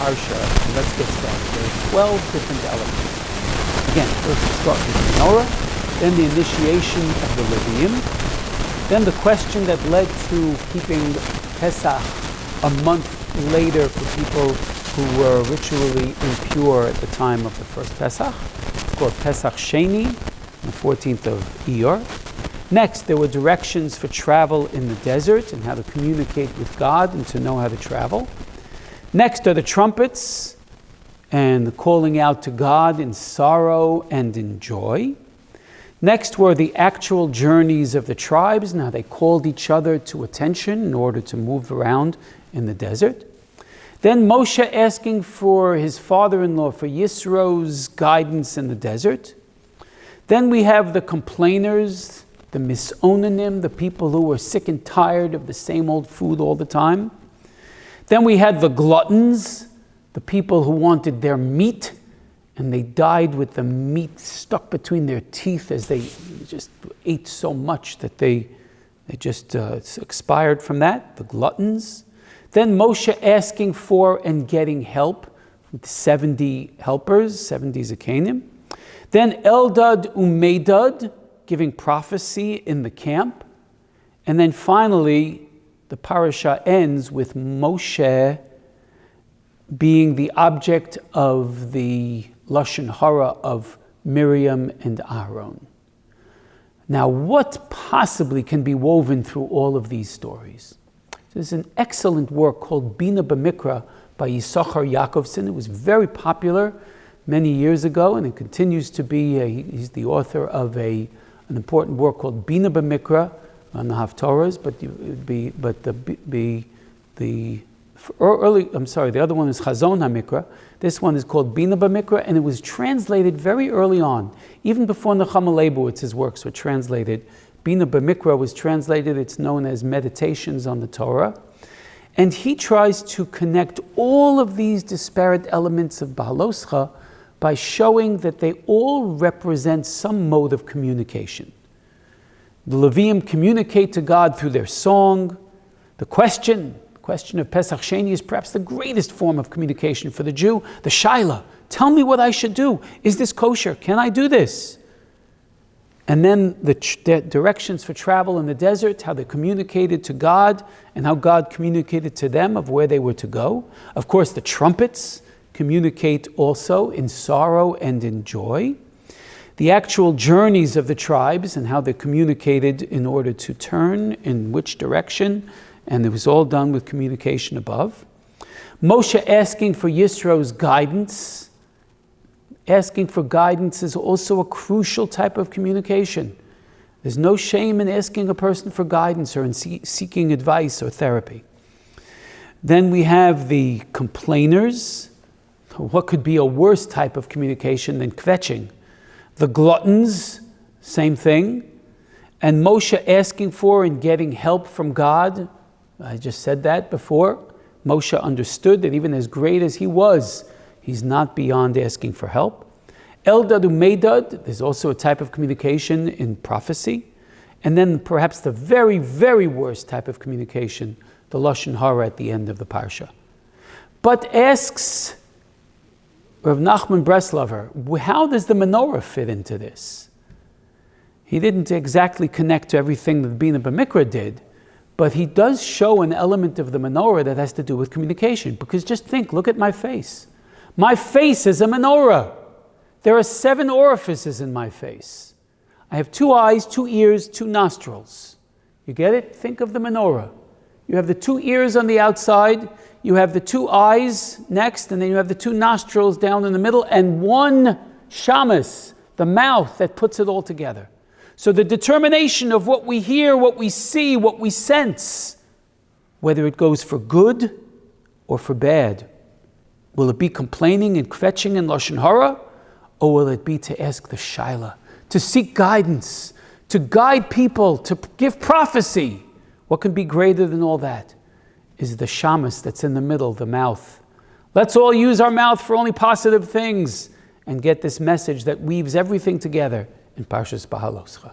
Parsha, and let's get started. There are 12 different elements. Again, first we start with the menorah, then the initiation of the Leviim, then the question that led to keeping Pesach a month later for people who were ritually impure at the time of the first Pesach. It's called Pesach Sheni, the 14th of Iyar. Next, there were directions for travel in the desert and how to communicate with God and to know how to travel. Next are the trumpets and the calling out to God in sorrow and in joy. Next were the actual journeys of the tribes and how they called each other to attention in order to move around in the desert. Then Moshe asking for his father-in-law, for Yisro's guidance in the desert. Then we have the complainers, the misonanim, the people who were sick and tired of the same old food all the time. Then we had the gluttons, the people who wanted their meat, and they died with the meat stuck between their teeth as they just ate so much that they just expired from that, the gluttons. Then Moshe asking for and getting help with 70 helpers, 70 Zakanim. Then Eldad Umedad, giving prophecy in the camp. And then finally, the parasha ends with Moshe being the object of the Lashon Hara of Miriam and Aaron. Now, what possibly can be woven through all of these stories? There's an excellent work called Bina B'Mikra by Yisachar Yaakovson. It was very popular many years ago, and it continues to be. He's the author of an important work called Bina B'Mikra on the Haftorahs, the other one is Chazon HaMikra. This one is called Bina B'Mikra, and it was translated very early on, even before Nechama Leibowitz's works were translated. Bina B'Mikra was translated, it's known as Meditations on the Torah. And he tries to connect all of these disparate elements of Bahaloscha by showing that they all represent some mode of communication. The Leviim communicate to God through their song. The question of Pesach Sheni is perhaps the greatest form of communication for the Jew. The Shaila, tell me what I should do. Is this kosher? Can I do this? And then the directions for travel in the desert, how they communicated to God and how God communicated to them of where they were to go. Of course, the trumpets communicate also in sorrow and in joy. The actual journeys of the tribes and how they communicated in order to turn in which direction, and it was all done with communication above. Moshe asking for Yisro's guidance. Asking for guidance is also a crucial type of communication. There's no shame in asking a person for guidance or in seeking advice or therapy. Then we have the complainers. What could be a worse type of communication than kvetching? The gluttons, same thing. And Moshe asking for and getting help from God. I just said that before. Moshe understood that even as great as he was, he's not beyond asking for help. Eldad Umedad, there's also a type of communication in prophecy. And then perhaps the very, very worst type of communication, the Lashon Hara at the end of the Parsha. But asks Rav Nachman Breslaver, how does the menorah fit into this? He didn't exactly connect to everything that Bina B'Mikra did, but he does show an element of the menorah that has to do with communication. Because just think, look at my face. My face is a menorah. There are 7 orifices in my face. I have 2 eyes, 2 ears, 2 nostrils. You get it? Think of the menorah. You have the 2 ears on the outside, you have the 2 eyes next, and then you have the 2 nostrils down in the middle, and 1 shamas, the mouth that puts it all together. So the determination of what we hear, what we see, what we sense, whether it goes for good or for bad, will it be complaining and kvetching and Lashon Hara, or will it be to ask the Shaila, to seek guidance, to guide people, to give prophecy? What can be greater than all that is the shamas that's in the middle, the mouth. Let's all use our mouth for only positive things and get this message that weaves everything together in Parshas Bahaloscha.